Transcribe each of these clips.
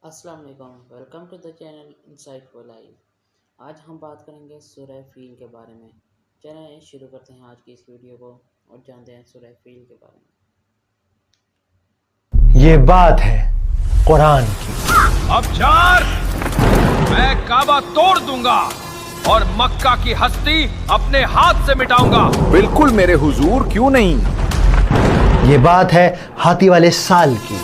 السلام علیکم، welcome to the channel insight for life. آج ہم بات کریں گے سورہ فیل کے بارے میں۔ چلیں شروع کرتے ہیں آج کی اس ویڈیو کو اور جانتے ہیں سورہ فیل کے بارے میں۔ یہ بات ہے قرآن کی۔ اب چار میں کعبہ توڑ دوں گا اور مکہ کی ہستی اپنے ہاتھ سے مٹاؤں گا۔ بالکل میرے حضور، کیوں نہیں۔ یہ بات ہے ہاتھی والے سال کی۔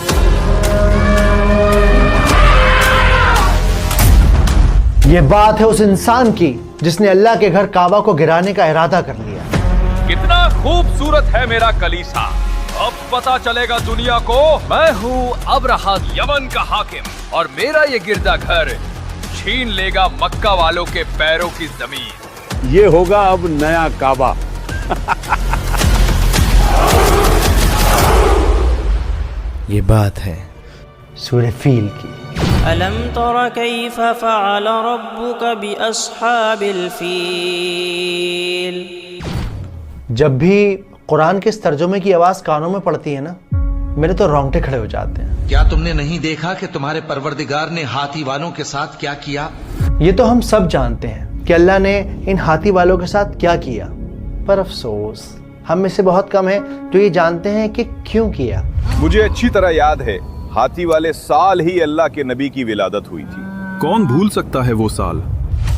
یہ بات ہے اس انسان کی جس نے اللہ کے گھر کعبہ کو گرانے کا ارادہ کر لیا۔ کتنا خوبصورت ہے میرا کلیسا، اب پتا چلے گا دنیا کو میں ہوں ابرہہ یمن کا حاکم، اور میرا یہ گرجا گھر چھین لے گا مکہ والوں کے پیروں کی زمین۔ یہ ہوگا اب نیا کعبہ۔ یہ بات ہے سورہ فیل کی۔ أَلَمْ تَرَ كَيْفَ فَعَلَ رَبُّكَ بِأَصْحَابِ الْفِيلِ۔ جب بھی قرآن کے اس ترجمے کی آواز کانوں میں پڑتی ہے نا، میرے تو رونگٹے کھڑے ہو جاتے ہیں۔ کیا تم نے نہیں دیکھا کہ تمہارے پروردگار نے ہاتھی والوں کے ساتھ کیا کیا؟ یہ تو ہم سب جانتے ہیں کہ اللہ نے ان ہاتھی والوں کے ساتھ کیا کیا، پر افسوس ہم میں سے بہت کم ہیں جو یہ جانتے ہیں کہ کیوں کیا۔ مجھے اچھی طرح یاد ہے، ہاتھی والے سال ہی اللہ کے نبی کی ولادت ہوئی تھی۔ کون بھول سکتا ہے وہ سال؟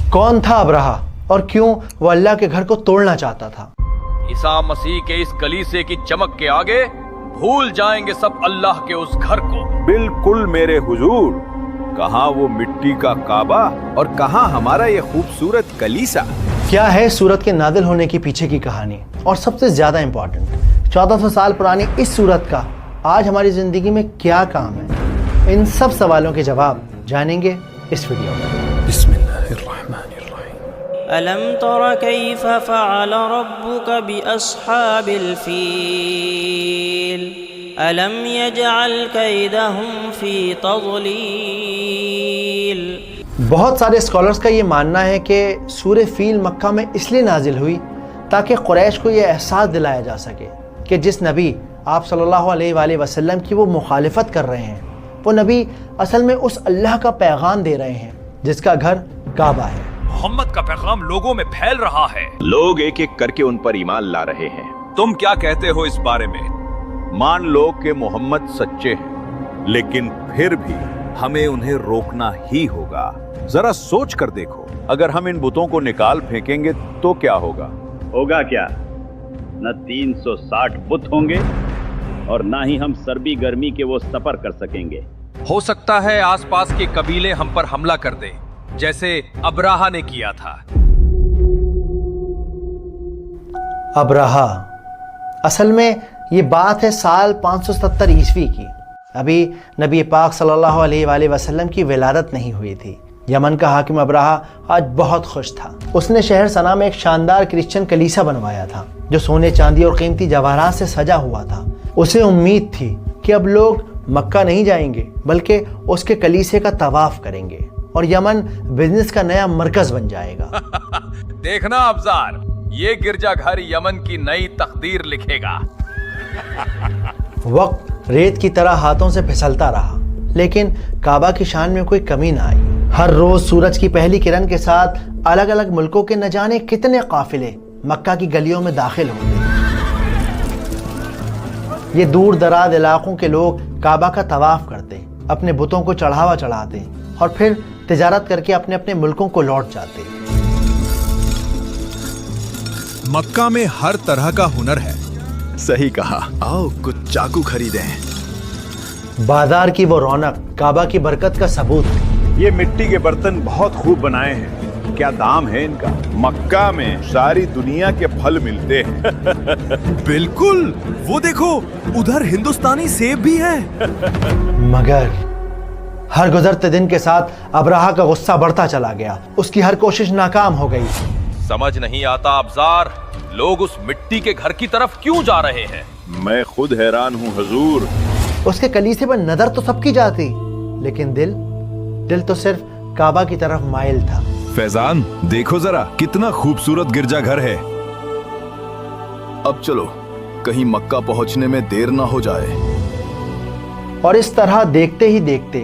کون تھا ابرہہ اور کیوں وہ اللہ کے گھر کو توڑنا چاہتا تھا؟ عیسیٰ مسیح کے اس کلیسے کی چمک کے آگے بھول جائیں گے سب اللہ کے اس گھر کو۔ بالکل میرے حضور، کہاں وہ مٹی کا کعبہ اور کہاں ہمارا یہ خوبصورت کلیسا۔ کیا ہے سورت کے نازل ہونے کی پیچھے کی کہانی، اور سب سے زیادہ امپورٹنٹ 1400 سال پرانی اس سورت کا آج ہماری زندگی میں کیا کام ہے؟ ان سب سوالوں کے جواب جانیں گے اس ویڈیو میں۔ بسم اللہ الرحمن الرحیم۔ أَلَمْ تَرَ كَيْفَ فَعَلَ رَبُّكَ بِأَصْحَابِ الْفِيلِ أَلَمْ يَجْعَلْ كَيْدَهُمْ فِي تَضْلِيلٍ۔ بہت سارے اسکالرز کا یہ ماننا ہے کہ سورہ فیل مکہ میں اس لیے نازل ہوئی تاکہ قریش کو یہ احساس دلایا جا سکے کہ جس نبی آپ صلی اللہ علیہ وآلہ وسلم کی وہ مخالفت کر رہے ہیں، وہ نبی اصل میں اس اللہ کا پیغام دے رہے ہیں جس کا گھر کعبہ ہے۔ محمد کا پیغام لوگوں میں پھیل رہا ہے، لوگ ایک ایک کر کے ان پر ایمان لا رہے ہیں۔ تم کیا کہتے ہو اس بارے میں؟ مان لو کہ محمد سچے ہیں، لیکن پھر بھی ہمیں انہیں روکنا ہی ہوگا۔ ذرا سوچ کر دیکھو، اگر ہم ان بتوں کو نکال پھینکیں گے تو کیا ہوگا؟ ہوگا کیا؟ نہ 360 بت ہوں گے اور نہ ہی ہم سربی گرمی کے وہ سفر کر سکیں گے۔ ہو سکتا ہے آس پاس کے قبیلے ہم پر حملہ کر دیں، جیسے ابراہہ نے کیا تھا۔ ابرہہ اصل میں یہ بات ہے سال 570 عیسوی کی۔ ابھی نبی پاک صلی اللہ علیہ وآلہ وسلم کی ولادت نہیں ہوئی تھی۔ یمن کا حاکم ابرہہ آج بہت خوش تھا۔ اس نے شہر سنا میں ایک شاندار کرسچن کلیسا بنوایا تھا جو سونے چاندی اور قیمتی جواہرات سے سجا ہوا تھا۔ اسے امید تھی کہ اب لوگ مکہ نہیں جائیں گے بلکہ اس کے کلیسے کا طواف کریں گے اور یمن بزنس کا نیا مرکز بن جائے گا۔ دیکھنا ابزار، یہ گرجا گھر یمن کی نئی تقدیر لکھے گا۔ وقت ریت کی طرح ہاتھوں سے پھسلتا رہا، لیکن کعبہ کی شان میں کوئی کمی نہ آئی۔ ہر روز سورج کی پہلی کرن کے ساتھ الگ الگ ملکوں کے نہ جانے کتنے قافلے مکہ کی گلیوں میں داخل ہوتے۔ یہ دور دراز علاقوں کے لوگ کعبہ کا طواف کرتے، اپنے بتوں کو چڑھاوا چڑھاتے اور پھر تجارت کر کے اپنے اپنے ملکوں کو لوٹ جاتے۔ مکہ میں ہر طرح کا ہنر ہے۔ صحیح کہا۔ آؤ کچھ چاقو خریدیں۔ بازار کی وہ رونق کعبہ کی برکت کا ثبوت ہے۔ یہ مٹی کے برتن بہت خوب بنائے ہیں، کیا دام ہے ان کا؟ مکہ میں ساری دنیا کے پھل ملتے ہیں۔ بالکل، وہ دیکھو ادھر ہندوستانی سیب بھی ہیں۔ مگر ہر گزرتے دن کے ساتھ ابرہہ کا غصہ بڑھتا چلا گیا، اس کی ہر کوشش ناکام ہو گئی۔ سمجھ نہیں آتا ابزار، لوگ اس مٹی کے گھر کی طرف کیوں جا رہے ہیں؟ میں خود حیران ہوں حضور۔ اس کے کلیسے پر نظر تو سب کی جاتی، لیکن دل تو صرف کعبہ کی طرف مائل تھا۔ فیضان دیکھو ذرا، کتنا خوبصورت گرجا گھر ہے۔ اب چلو، کہیں مکہ پہنچنے میں دیر نہ ہو جائے۔ اور اس طرح دیکھتے ہی دیکھتے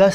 10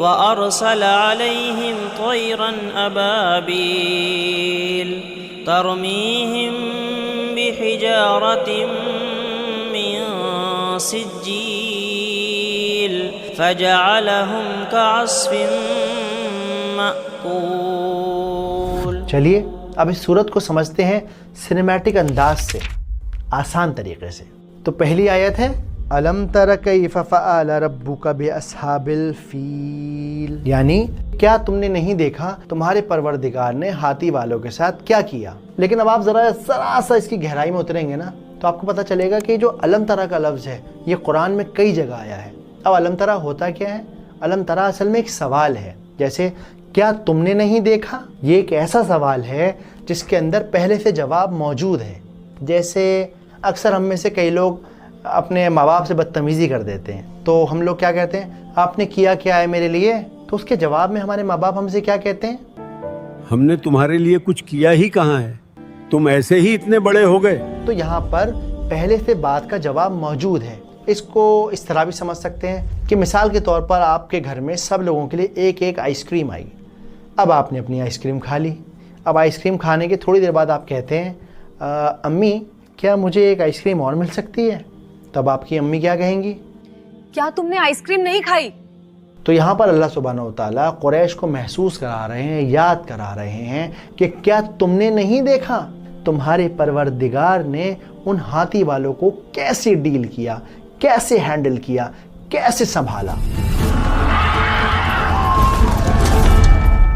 وأرسل عليهم طيرا أبابيل ترميهم بحجارة من سجيل فجعلهم كعصف مأكول۔ چلیے اب اس صورت کو سمجھتے ہیں سنیمیٹک انداز سے، آسان طریقے سے۔ تو پہلی آیت ہے الم تر کیف فعل ربک باصحاب الفیل، یعنی کیا تم نے نہیں دیکھا تمہارے پروردگار نے ہاتھی والوں کے ساتھ کیا کیا۔ لیکن اب آپ ذرا سا اس کی گہرائی میں اتریں گے نا تو آپ کو پتہ چلے گا کہ جو الم ترا کا لفظ ہے یہ قرآن میں کئی جگہ آیا ہے۔ اب الم ترا ہوتا کیا ہے؟ الم ترا اصل میں ایک سوال ہے، جیسے کیا تم نے نہیں دیکھا، یہ ایک ایسا سوال ہے جس کے اندر پہلے سے جواب موجود ہے۔ جیسے اکثر ہم میں سے کئی لوگ اپنے ماں باپ سے بدتمیزی کر دیتے ہیں، تو ہم لوگ کیا کہتے ہیں، آپ نے کیا کیا ہے میرے لیے؟ تو اس کے جواب میں ہمارے ماں باپ ہم سے کیا کہتے ہیں؟ ہم نے تمہارے لیے کچھ کیا ہی کہاں ہے، تم ایسے ہی اتنے بڑے ہو گئے۔ تو یہاں پر پہلے سے بات کا جواب موجود ہے۔ اس کو اس طرح بھی سمجھ سکتے ہیں کہ مثال کے طور پر آپ کے گھر میں سب لوگوں کے لیے ایک ایک آئس کریم آئی، اب آپ نے اپنی آئس کریم کھا لی۔ اب آئس کریم کھانے کے تھوڑی دیر بعد آپ کہتے ہیں امی کیا مجھے ایک آئس کریم اور مل سکتی ہے؟ تب آپ کی امی کیا کہیں گی؟ کیا تم نے آئس کریم نہیں کھائی؟ تو یہاں پر اللہ سبحانہ و تعالیٰ قریش کو محسوس کرا رہے ہیں، یاد کرا رہے ہیں کہ کیا تم نے نہیں دیکھا تمہارے پروردگار نے ان ہاتھی والوں کو کیسے ڈیل کیا، کیسے ہینڈل کیا، کیسے سنبھالا۔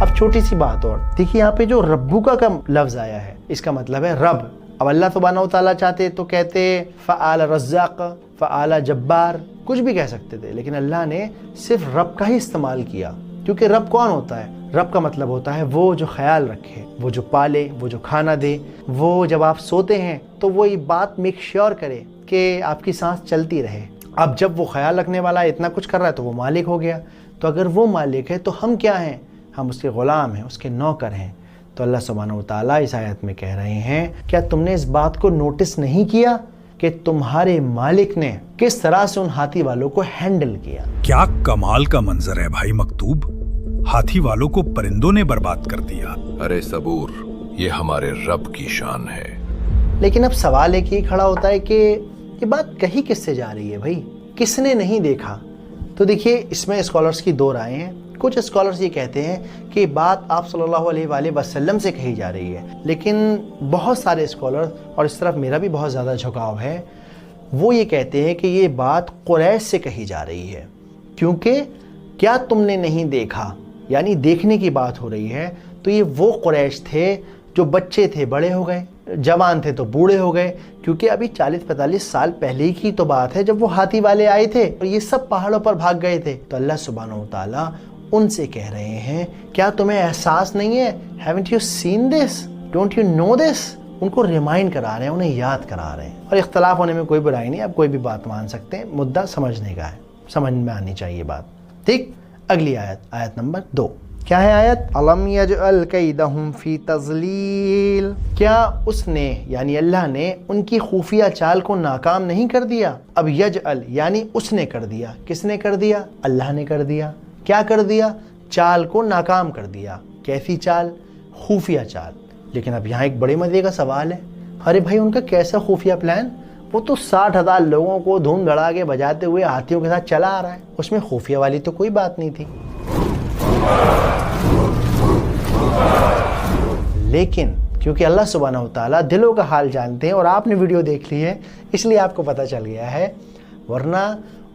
اب چھوٹی سی بات اور دیکھیے، یہاں پہ جو ربو کا لفظ آیا ہے اس کا مطلب ہے رب۔ اب اللہ سبحانہ و تعالیٰ چاہتے تو کہتے فعال رزاق، فعال جبار، کچھ بھی کہہ سکتے تھے، لیکن اللہ نے صرف رب کا ہی استعمال کیا، کیونکہ رب کون ہوتا ہے؟ رب کا مطلب ہوتا ہے وہ جو خیال رکھے، وہ جو پالے، وہ جو کھانا دے، وہ جب آپ سوتے ہیں تو وہ یہ بات میک شیور کرے کہ آپ کی سانس چلتی رہے۔ اب جب وہ خیال رکھنے والا اتنا کچھ کر رہا ہے تو وہ مالک ہو گیا۔ تو اگر وہ مالک ہے تو ہم کیا ہیں؟ ہم اس کے غلام ہیں، اس کے نوکر ہیں۔ تو اللہ سبحانہ و تعالیٰ اس آیت میں کہہ رہے ہیں کیا تم نے اس بات کو نوٹس نہیں کیا کہ تمہارے مالک نے کس طرح سے ان ہاتھی والوں کو ہینڈل کیا؟ کیا کمال کا منظر ہے بھائی مکتوب، ہاتھی والوں کو پرندوں نے برباد کر دیا۔ ارے صبور، یہ ہمارے رب کی شان ہے۔ لیکن اب سوال ایک ہی کھڑا ہوتا ہے کہ یہ بات کہی کس سے جا رہی ہے بھائی، کس نے نہیں دیکھا؟ تو دیکھیے اس میں اسکالرز کی دو رائے ہیں۔ کچھ اسکالرز یہ کہتے ہیں کہ یہ بات آپ صلی اللہ علیہ وآلہ وسلم سے کہی جا رہی ہے، لیکن بہت سارے اسکالرز، اور اس طرف میرا بھی بہت زیادہ جھکاؤ ہے، وہ یہ کہتے ہیں کہ یہ بات قریش سے کہی جا رہی ہے، کیونکہ کیا تم نے نہیں دیکھا یعنی دیکھنے کی بات ہو رہی ہے۔ تو یہ وہ قریش تھے جو بچے تھے بڑے ہو گئے، جوان تھے تو بوڑھے ہو گئے، کیونکہ ابھی 40-45 سال پہلے کی تو بات ہے جب وہ ہاتھی والے آئے تھے اور یہ سب پہاڑوں پر بھاگ گئے تھے۔ تو اللہ سبحانہ و تعالیٰ ان سے کہہ رہے ہیں کیا تمہیں احساس نہیں ہے؟ Haven't you seen this? Don't you know this? ان کو ریمائنڈ کرا رہے ہیں، انہیں یاد کرا رہے ہیں۔ اور اختلاف ہونے میں کوئی برائی نہیں، آپ کوئی بھی بات مان سکتے ہیں، مدعا سمجھنے کا ہے، سمجھ میں آنی چاہیے بات۔ ٹھیک، اگلی آیت، آیت نمبر 2 کیا ہے آیت؟ الم یجعل کیدہم فی تضلیل، کیا اس نے یعنی اللہ نے ان کی خفیہ چال کو ناکام نہیں کر دیا؟ اب یجعل یعنی اس نے کر دیا، کس نے کر دیا؟ اللہ نے کر دیا۔ کیا کر دیا؟ چال کو ناکام کر دیا۔ کیسی چال؟ خفیہ چال۔ لیکن اب یہاں ایک بڑے مزے کا سوال ہے، ارے بھائی ان کا کیسا خفیہ پلان؟ وہ تو 60,000 لوگوں کو دھوم دھڑا کے بجاتے ہوئے ہاتھیوں کے ساتھ چلا آ رہا ہے، اس میں خفیہ والی تو کوئی بات نہیں تھی۔ لیکن کیونکہ اللہ سبحانہ و تعالیٰ دلوں کا حال جانتے ہیں اور آپ نے ویڈیو دیکھ لی ہے اس لیے آپ کو پتہ چل گیا ہے، ورنہ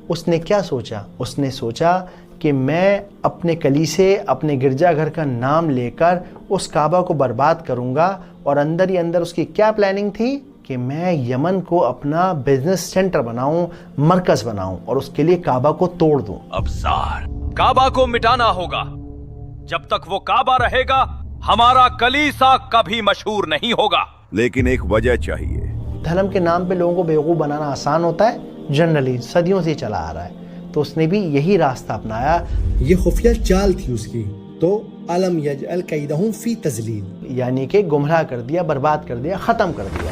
اس نے کیا سوچا؟ اس نے سوچا کہ میں اپنے کلیسے، اپنے گرجا گھر کا نام لے کر اس کعبہ کو برباد کروں گا، اور اندر ہی اندر اس کی کیا پلاننگ تھی کہ میں یمن کو اپنا بزنس سینٹر بناؤں، مرکز بناؤں، اور اس کے لیے کعبہ کو توڑ دوں۔ ابزار، کعبہ کو مٹانا ہوگا، جب تک وہ کعبہ رہے گا ہمارا کلیسا کبھی مشہور نہیں ہوگا۔ لیکن ایک وجہ چاہیے۔ دھرم کے نام پہ لوگوں کو بیوقوف بنانا آسان ہوتا ہے، جنرلی صدیوں سے چلا آ رہا ہے، تو اس نے بھی یہی راستہ اپنایا، یہ خفیہ چال تھی اس کی۔ تو الم یجعل کیدہم فی تضلیل، یعنی کہ گمراہ کر دیا، برباد کر دیا، ختم کر دیا۔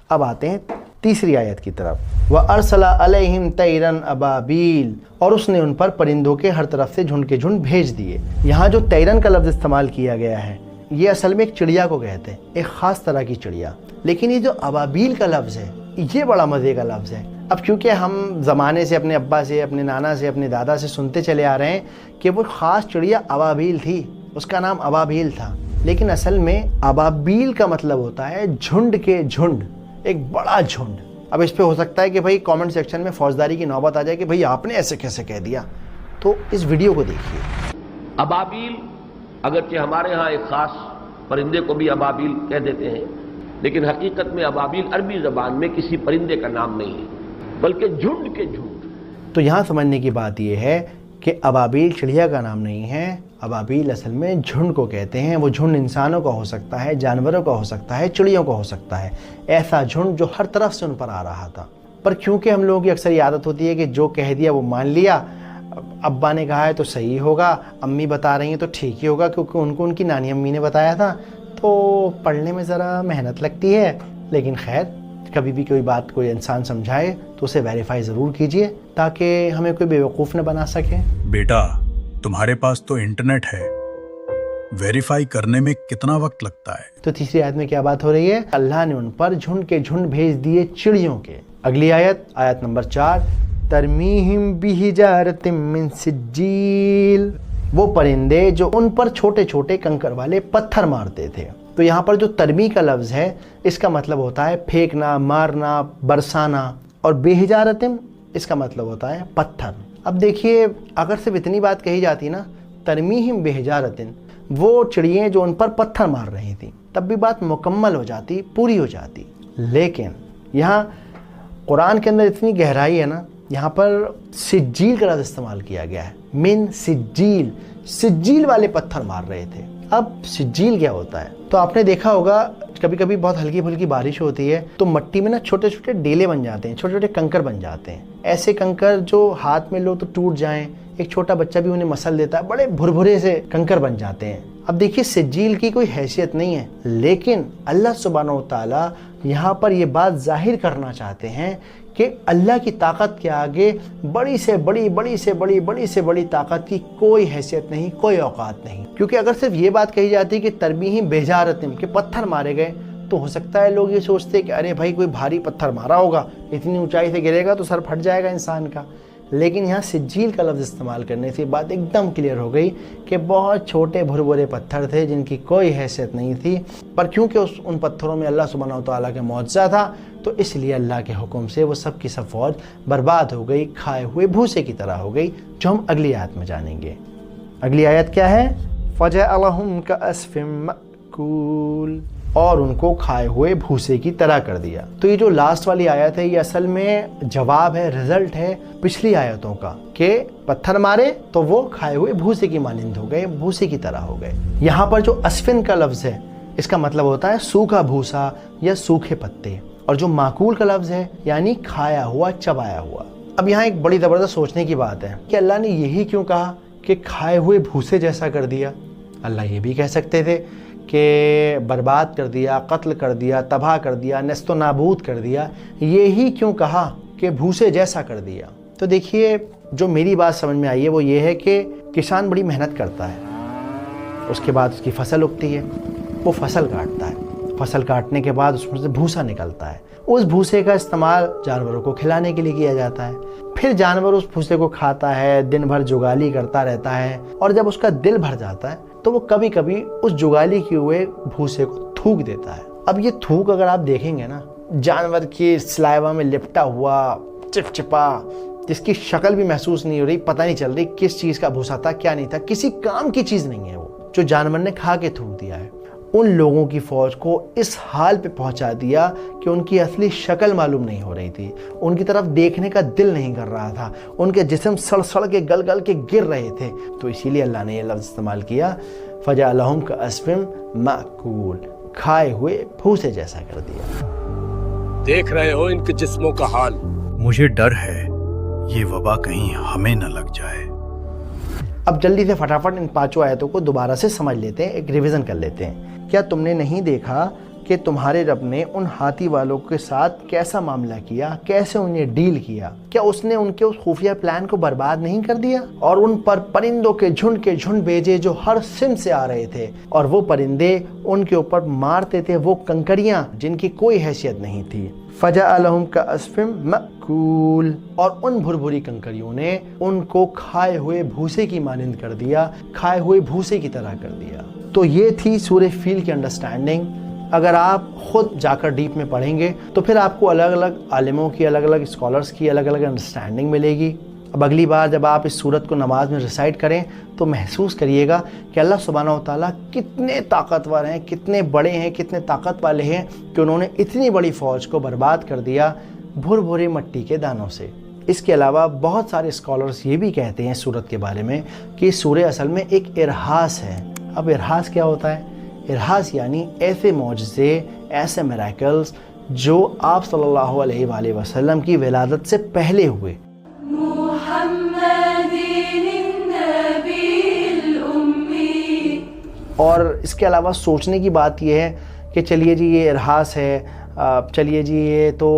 اب آتے ہیں 3 آیت کی طرف، وَأَرْسَلَ عَلَيْهِمْ طَيْرًا أَبَابِيل، اور اس نے ان پر پرندوں کے ہر طرف سے جھنڈ کے جھنڈ بھیج دیے۔ یہاں جو طیرن کا لفظ استعمال کیا گیا ہے یہ اصل میں ایک چڑیا کو کہتے ہیں، ایک خاص طرح کی چڑیا، لیکن یہ جو ابابیل کا لفظ ہے یہ بڑا مزے کا لفظ ہے۔ اب کیونکہ ہم زمانے سے اپنے ابا سے، اپنے نانا سے، اپنے دادا سے سنتے چلے آ رہے ہیں کہ وہ خاص چڑیا ابابیل تھی، اس کا نام ابابیل تھا، لیکن اصل میں ابابیل کا مطلب ہوتا ہے جھنڈ کے جھنڈ، ایک بڑا جھنڈ۔ اب اس پہ ہو سکتا ہے کہ بھائی کامنٹ سیکشن میں فوجداری کی نوبت آ جائے کہ بھائی آپ نے ایسے کیسے کہہ دیا، تو اس ویڈیو کو دیکھیے۔ ابابیل اگرچہ ہمارے ہاں ایک خاص پرندے کو بھی ابابیل کہہ دیتے ہیں، لیکن حقیقت میں ابابیل عربی زبان میں کسی پرندے کا نام نہیں ہے بلکہ جھنڈ کے جھنڈ۔ تو یہاں سمجھنے کی بات یہ ہے کہ ابابیل چڑیا کا نام نہیں ہے، ابابیل اصل میں جھنڈ کو کہتے ہیں۔ وہ جھنڈ انسانوں کا ہو سکتا ہے، جانوروں کا ہو سکتا ہے، چڑیوں کا ہو سکتا ہے، ایسا جھنڈ جو ہر طرف سے ان پر آ رہا تھا۔ پر کیونکہ ہم لوگوں کی اکثر یہ عادت ہوتی ہے کہ جو کہہ دیا وہ مان لیا، ابا نے کہا ہے تو صحیح ہوگا، امی بتا رہی ہیں تو ٹھیک ہی ہوگا کیونکہ ان کو ان کی نانی امی نے بتایا تھا، تو پڑھنے میں ذرا محنت لگتی ہے۔ لیکن خیر، کبھی بھی کوئی بات کوئی انسان سمجھائے تو اسے ویریفائی ضرور کیجئے تاکہ ہمیں کوئی بیوقوف نہ بنا سکے۔ بیٹا تمہارے پاس تو انٹرنیٹ ہے، ویریفائی کرنے میں کتنا وقت لگتا ہے؟ تو 3 آیت میں کیا بات ہو رہی ہے؟ اللہ نے ان پر جھنڈ کے جھنڈ بھیج دیے چڑیوں کے۔ اگلی آیت، آیت نمبر 4، ترمیہم بحجارۃ من سجیل، وہ پرندے جو ان پر چھوٹے چھوٹے کنکر والے پتھر مارتے تھے۔ تو یہاں پر جو ترمی کا لفظ ہے اس کا مطلب ہوتا ہے پھینکنا، مارنا، برسانا، اور بحجارتم اس کا مطلب ہوتا ہے پتھر۔ اب دیکھیے، اگر صرف اتنی بات کہی جاتی نا، ترمیہم بحجارتن، وہ چڑییں جو ان پر پتھر مار رہی تھیں، تب بھی بات مکمل ہو جاتی، پوری ہو جاتی۔ لیکن یہاں قرآن کے اندر اتنی گہرائی ہے نا، یہاں پر سجیل کا لفظ استعمال کیا گیا ہے، من سجیل، سجیل والے پتھر مار رہے تھے۔ اب سجیل کیا ہوتا ہے؟ تو آپ نے دیکھا ہوگا کبھی کبھی بہت ہلکی پھلکی بارش ہوتی ہے تو مٹی میں نا چھوٹے چھوٹے ڈیلے بن جاتے ہیں، چھوٹے چھوٹے کنکر بن جاتے ہیں، ایسے کنکر جو ہاتھ میں لو تو ٹوٹ جائیں، ایک چھوٹا بچہ بھی انہیں مسل دیتا ہے، بڑے بھربھرے سے کنکر بن جاتے ہیں۔ اب دیکھیے، سجیل کی کوئی حیثیت نہیں ہے، لیکن اللہ سبحانہ و تعالیٰ یہاں پر یہ بات ظاہر کرنا چاہتے ہیں کہ اللہ کی طاقت کے آگے بڑی سے بڑی، بڑی سے بڑی، بڑی سے بڑی طاقت کی کوئی حیثیت نہیں، کوئی اوقات نہیں۔ کیونکہ اگر صرف یہ بات کہی جاتی کہ ترمیہم بحجارتم، کہ پتھر مارے گئے، تو ہو سکتا ہے لوگ یہ سوچتے کہ ارے بھائی کوئی بھاری پتھر مارا ہوگا، اتنی اونچائی سے گرے گا تو سر پھٹ جائے گا انسان کا۔ لیکن یہاں سجیل کا لفظ استعمال کرنے سے بات ایک دم کلیئر ہو گئی کہ بہت چھوٹے بھربھرے پتھر تھے جن کی کوئی حیثیت نہیں تھی، پر کیونکہ ان پتھروں میں اللہ سبحانہ و تعالیٰ کا معجزہ تھا تو اس لیے اللہ کے حکم سے وہ سب کی سب فوج برباد ہو گئی، کھائے ہوئے بھوسے کی طرح ہو گئی، جو ہم اگلی آیت میں جانیں گے۔ اگلی آیت کیا ہے؟ فَجَعَلَهُمْ كَعَصْفٍ مَأْكُولٍ، اور ان کو کھائے ہوئے بھوسے کی طرح کر دیا۔ تو یہ جو لاسٹ والی آیت ہے یہ اصل میں جواب ہے، رزلٹ ہے پچھلی آیتوں کا، کہ پتھر مارے تو وہ کھائے ہوئے بھوسے کی مانند ہو گئے، بھوسے کی طرح ہو گئے۔ یہاں پر جو اسفن کا لفظ ہے اس کا مطلب ہوتا ہے سوکھا بھوسا یا سوکھے پتے، اور جو معقول کا لفظ ہے یعنی کھایا ہوا، چبایا ہوا۔ اب یہاں ایک بڑی زبردست سوچنے کی بات ہے کہ اللہ نے یہی کیوں کہا کہ کھائے ہوئے بھوسے جیسا کر دیا؟ اللہ یہ بھی کہہ سکتے تھے کہ برباد کر دیا، قتل کر دیا، تباہ کر دیا، نیست و نابود کر دیا، یہی کیوں کہا کہ بھوسے جیسا کر دیا؟ تو دیکھیے، جو میری بات سمجھ میں آئی ہے وہ یہ ہے کہ کسان بڑی محنت کرتا ہے، اس کے بعد اس کی فصل اگتی ہے، وہ فصل کاٹتا ہے، فصل کاٹنے کے بعد اس میں سے بھوسا نکلتا ہے، اس بھوسے کا استعمال جانوروں کو کھلانے کے لیے کیا جاتا ہے، پھر جانور اس بھوسے کو کھاتا ہے، دن بھر جگالی کرتا رہتا ہے، اور جب اس کا دل بھر جاتا ہے تو وہ کبھی کبھی اس جگالی کیے ہوئے بھوسے کو تھوک دیتا ہے۔ اب یہ تھوک اگر آپ دیکھیں گے نا، جانور کی سلائیوا میں لپٹا ہوا، چپچپا، جس کی شکل بھی محسوس نہیں ہو رہی، پتہ نہیں چل رہی کس چیز کا بھوسا تھا، کیا نہیں تھا، کسی کام کی چیز نہیں ہے وہ، جو جانور نے کھا کے تھوک دیا ہے۔ ان لوگوں کی فوج کو اس حال پہ پہنچا دیا کہ ان کی اصلی شکل معلوم نہیں ہو رہی تھی، ان کی طرف دیکھنے کا دل نہیں کر رہا تھا، ان کے جسم سڑ سڑ کے گل گل کے گر رہے تھے، تو اسی لیے اللہ نے یہ لفظ استعمال کیا، فَجَعَلَهُمْ كَعَصْفٍ مَأْكُولٍ، کھائے ہوئے بھوسے جیسا کر دیا۔ دیکھ رہے ہو ان کے جسموں کا حال، مجھے ڈر ہے یہ وبا کہیں ہمیں نہ لگ جائے۔ اب جلدی سے فٹافٹ ان 5 آیتوں کو دوبارہ سے سمجھ لیتے ہیں، ایک ریویژن کر لیتے ہیں۔ کیا تم نے نہیں دیکھا کہ تمہارے رب نے ان ہاتھی والوں کے ساتھ کیسا معاملہ کیا، کیسے انہیں ڈیل کیا؟ کیا اس نے ان کے اس خفیہ پلان کو برباد نہیں کر دیا اور ان پر پرندوں کے جھنڈ بھیجے جو ہر سمت سے آ رہے تھے، اور وہ پرندے ان کے اوپر مارتے تھے وہ کنکریاں جن کی کوئی حیثیت نہیں تھی۔ فَجَعَلَهُمْ كَعَصْفٍ مَأْكُولٍ، اور ان بھربھری کنکریوں نے ان کو کھائے ہوئے بھوسے کی مانند کر دیا، کھائے ہوئے بھوسے کی طرح کر دیا۔ تو یہ تھی سورہ فیل کی انڈرسٹینڈنگ۔ اگر آپ خود جا کر ڈیپ میں پڑھیں گے تو پھر آپ کو الگ الگ عالموں کی، الگ الگ اسکالرز کی الگ الگ انڈرسٹینڈنگ ملے گی۔ اب اگلی بار جب آپ اس سورت کو نماز میں ریسائٹ کریں تو محسوس کریے گا کہ اللہ سبحانہ و تعالیٰ کتنے طاقتور ہیں، کتنے بڑے ہیں، کتنے طاقت والے ہیں کہ انہوں نے اتنی بڑی فوج کو برباد کر دیا بھربھرے مٹی کے دانوں سے۔ اس کے علاوہ بہت سارے اسکالرز یہ بھی کہتے ہیں سورت کے بارے میں کہ سورہ اصل میں ایک ارہاس ہے۔ اب ارہاس کیا ہوتا ہے؟ ارہاس یعنی ایسے معجزے، ایسے میریکلز جو آپ صلی اللہ علیہ وآلہ وسلم کی ولادت سے پہلے ہوئے۔ اور اس کے علاوہ سوچنے کی بات یہ ہے کہ چلیے جی یہ ارہاس ہے، چلیے جی یہ تو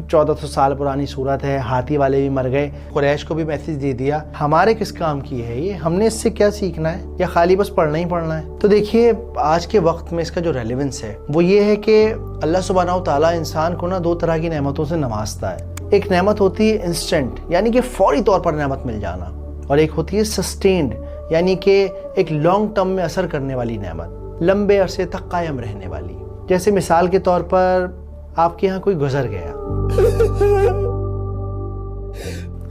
1400 سال پرانی صورت ہے، ہاتھی والے بھی مر گئے، قریش کو بھی میسیج دے دیا، ہمارے کس کام کی ہے یہ؟ ہم نے اس سے کیا سیکھنا ہے، یا خالی بس پڑھنا ہی پڑھنا ہے؟ تو دیکھیے آج کے وقت میں اس کا جو ریلیونس ہے وہ یہ ہے کہ اللہ سبحانہ و تعالیٰ انسان کو دو طرح کی نعمتوں سے نوازتا ہے۔ ایک نعمت ہوتی ہے انسٹنٹ، یعنی کہ فوری طور پر نعمت مل جانا، اور ایک ہوتی ہے سسٹینڈ، یعنی کہ ایک لانگ ٹرم میں اثر کرنے والی نعمت، لمبے عرصے تک قائم رہنے والی۔ جیسے مثال کے طور پر آپ کے یہاں کوئی گزر گیا،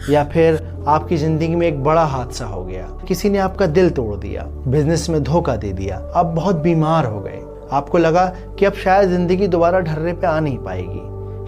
یا پھر آپ کی زندگی میں ایک بڑا حادثہ ہو گیا، کسی نے آپ کا دل توڑ دیا، بزنس میں دھوکہ دے دیا، آپ بہت بیمار ہو گئے، آپ کو لگا کہ اب شاید زندگی دوبارہ ڈھرے پہ آ نہیں پائے گی،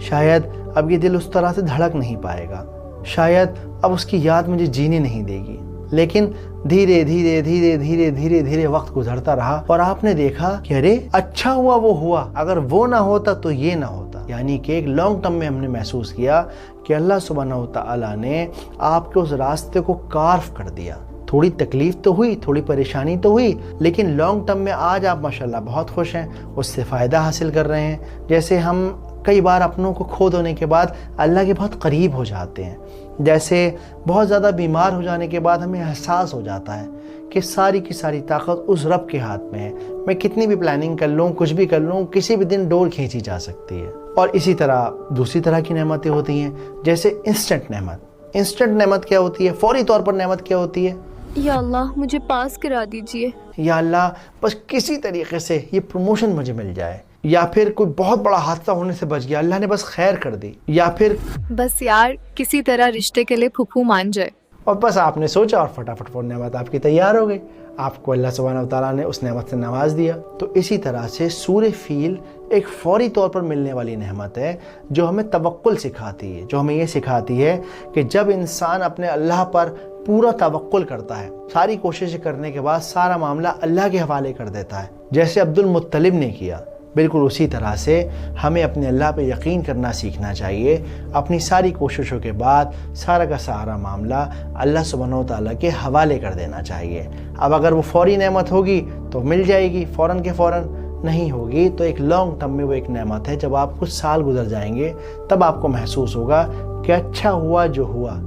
شاید اب یہ دل اس طرح سے دھڑک نہیں پائے گا، شاید اب اس کی یاد مجھے جینے نہیں دے گی۔ لیکن دھیرے دھیرے دھیرے دھیرے دھیرے دھیرے وقت گزرتا رہا اور آپ نے دیکھا کہ ارے اچھا ہوا وہ ہوا، اگر وہ نہ ہوتا تو یہ نہ ہوتا۔ یعنی کہ ایک لانگ ٹرم میں ہم نے محسوس کیا کہ اللہ سبحانہ و تعالیٰ نے آپ کے اس راستے کو کارف کر دیا۔ تھوڑی تکلیف تو ہوئی، تھوڑی پریشانی تو ہوئی، لیکن لانگ ٹرم میں آج آپ ماشاءاللہ بہت خوش ہیں، اس سے فائدہ حاصل کر رہے ہیں۔ جیسے ہم کئی بار اپنوں کو کھو دینے کے بعد اللہ کے بہت قریب ہو جاتے ہیں، جیسے بہت زیادہ بیمار ہو جانے کے بعد ہمیں احساس ہو جاتا ہے کہ ساری کی ساری طاقت اس رب کے ہاتھ میں ہے، میں کتنی بھی پلاننگ کر لوں، کچھ بھی کر لوں، کسی بھی دن ڈور کھینچی جا سکتی ہے۔ اور اسی طرح دوسری طرح کی نعمتیں ہوتی ہیں، جیسے انسٹنٹ نعمت۔ انسٹنٹ نعمت کیا ہوتی ہے؟ فوری طور پر نعمت کیا ہوتی ہے؟ یا اللہ مجھے پاس کرا دیجئے، یا اللہ بس کسی طریقے سے یہ پروموشن مجھے مل جائے، یا پھر کوئی بہت بڑا حادثہ ہونے سے بچ گیا، اللہ نے بس خیر کر دی، یا پھر بس یار کسی طرح رشتے کے لیے پھپھو مان جائے، اور بس آپ نے سوچا اور فٹافٹ وہ نعمت آپ کی تیار ہو گئی، آپ کو اللہ سبحانہ و تعالیٰ نے اس نعمت سے نواز دیا۔ تو اسی طرح سے سورہ فیل ایک فوری طور پر ملنے والی نعمت ہے جو ہمیں توکل سکھاتی ہے، جو ہمیں یہ سکھاتی ہے کہ جب انسان اپنے اللہ پر پورا توکل کرتا ہے، ساری کوششیں کرنے کے بعد سارا معاملہ اللہ کے حوالے کر دیتا ہے، جیسے عبد المطلب نے کیا، بالکل اسی طرح سے ہمیں اپنے اللہ پہ یقین کرنا سیکھنا چاہیے۔ اپنی ساری کوششوں کے بعد سارا کا سارا معاملہ اللہ سبحانہ و تعالیٰ کے حوالے کر دینا چاہیے۔ اب اگر وہ فوری نعمت ہوگی تو مل جائے گی فوراً کے فوراً، نہیں ہوگی تو ایک لانگ ٹرم میں وہ ایک نعمت ہے، جب آپ کچھ سال گزر جائیں گے تب آپ کو محسوس ہوگا کہ اچھا ہوا جو ہوا،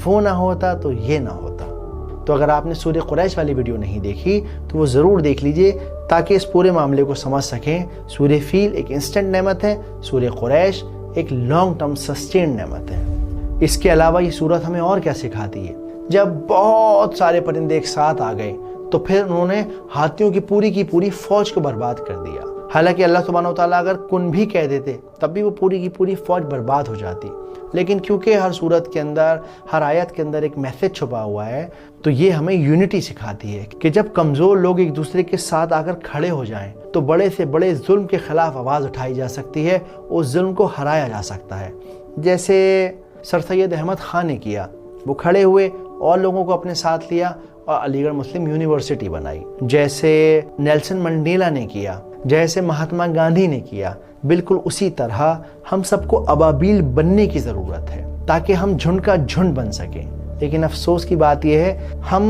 وہ نہ ہوتا تو یہ نہ ہوتا۔ تو اگر آپ نے سورہ قریش والی ویڈیو نہیں دیکھی تو وہ ضرور دیکھ لیجئے تاکہ اس پورے معاملے کو سمجھ سکیں۔ سورہ فیل ایک انسٹنٹ نعمت ہے، سورہ قریش ایک لانگ ٹرم سسٹینڈ نعمت ہے۔ اس کے علاوہ یہ سورت ہمیں اور کیا سکھاتی ہے؟ جب بہت سارے پرندے ایک ساتھ آ گئے تو پھر انہوں نے ہاتھیوں کی پوری فوج کو برباد کر دیا۔ حالانکہ اللہ سبحانہ و تعالیٰ اگر کن بھی کہہ دیتے تب بھی وہ پوری فوج برباد ہو جاتی، لیکن کیونکہ ہر صورت کے اندر، ہر آیت کے اندر ایک میسج چھپا ہوا ہے، تو یہ ہمیں یونٹی سکھاتی ہے کہ جب کمزور لوگ ایک دوسرے کے ساتھ آ کر کھڑے ہو جائیں تو بڑے سے بڑے ظلم کے خلاف آواز اٹھائی جا سکتی ہے، اس ظلم کو ہرایا جا سکتا ہے۔ جیسے سر سید احمد خان نے کیا، وہ کھڑے ہوئے اور لوگوں کو اپنے ساتھ لیا اور علی گڑھ مسلم یونیورسٹی بنائی۔ جیسے نیلسن منڈیلا نے کیا، جیسے مہاتما گاندھی نے کیا، بالکل اسی طرح ہم سب کو ابابیل بننے کی ضرورت ہے تاکہ ہم جھنڈ کا جھنڈ بن سکیں۔ لیکن افسوس کی بات یہ ہے ہم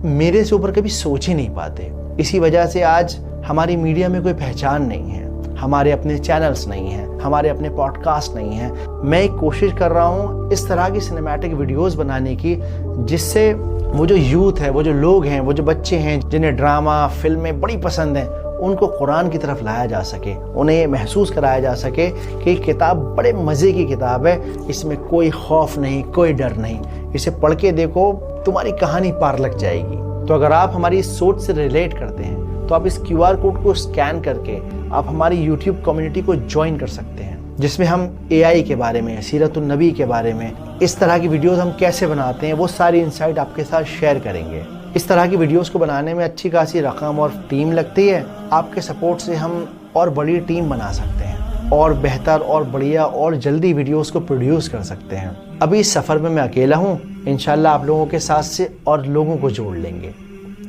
میرے سے اوپر کبھی سوچ ہی نہیں پاتے، اسی وجہ سے آج ہماری میڈیا میں کوئی پہچان نہیں ہے، ہمارے اپنے چینلز نہیں ہیں، ہمارے اپنے پوڈ کاسٹ نہیں ہیں۔ میں ایک کوشش کر رہا ہوں اس طرح کی سنیمیٹک ویڈیوز بنانے کی جس سے وہ جو یوتھ ہے، وہ جو لوگ ہیں، وہ جو بچے ہیں جنہیں ڈرامہ فلمیں بڑی پسند ہیں، ان کو قرآن کی طرف لایا جا سکے، انہیں یہ محسوس کرایا جا سکے کہ یہ کتاب بڑے مزے کی کتاب ہے، اس میں کوئی خوف نہیں، کوئی ڈر نہیں، اسے پڑھ کے دیکھو تمہاری کہانی پار لگ جائے گی۔ تو اگر آپ ہماری سوچ سے ریلیٹ کرتے ہیں تو آپ اس QR کوڈ کو اسکین کر کے آپ ہماری YouTube کمیونٹی کو جوائن کر سکتے ہیں، جس میں ہم AI کے بارے میں، سیرت النبی کے بارے میں، اس طرح کی ویڈیوز ہم کیسے بناتے ہیں وہ ساری انسائٹ آپ کے ساتھ شیئر کریں گے۔ اس طرح کی ویڈیوز کو بنانے میں اچھی خاصی رقم اور ٹیم لگتی ہے، آپ کے سپورٹ سے ہم اور بڑی ٹیم بنا سکتے ہیں اور بہتر اور بڑھیا اور جلدی ویڈیوز کو پروڈیوس کر سکتے ہیں۔ ابھی اس سفر میں اکیلا ہوں، انشاءاللہ آپ لوگوں کے ساتھ سے اور لوگوں کو جوڑ لیں گے۔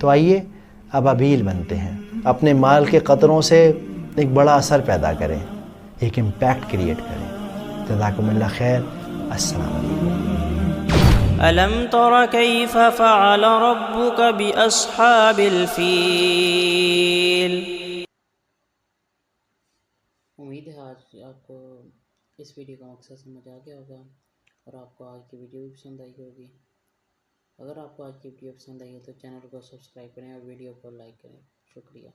تو آئیے ابابیل بنتے ہیں، اپنے مال کے قطروں سے ایک بڑا اثر پیدا کریں، ایک امپیکٹ کریٹ کریں۔ جزاکم اللہ خیر، السلام علیکم۔ ألم تر كيف فعل ربك بأصحاب الفيل؟ امید ہے آج آپ کو اس ویڈیو کا مقصد سمجھ آ گیا ہوگا اور آپ کو آج کی ویڈیو بھی پسند آئی ہوگی۔ اگر آپ کو آج کی ویڈیو پسند آئی ہے تو چینل کو سبسکرائب کریں اور ویڈیو کو لائک کریں۔ شکریہ۔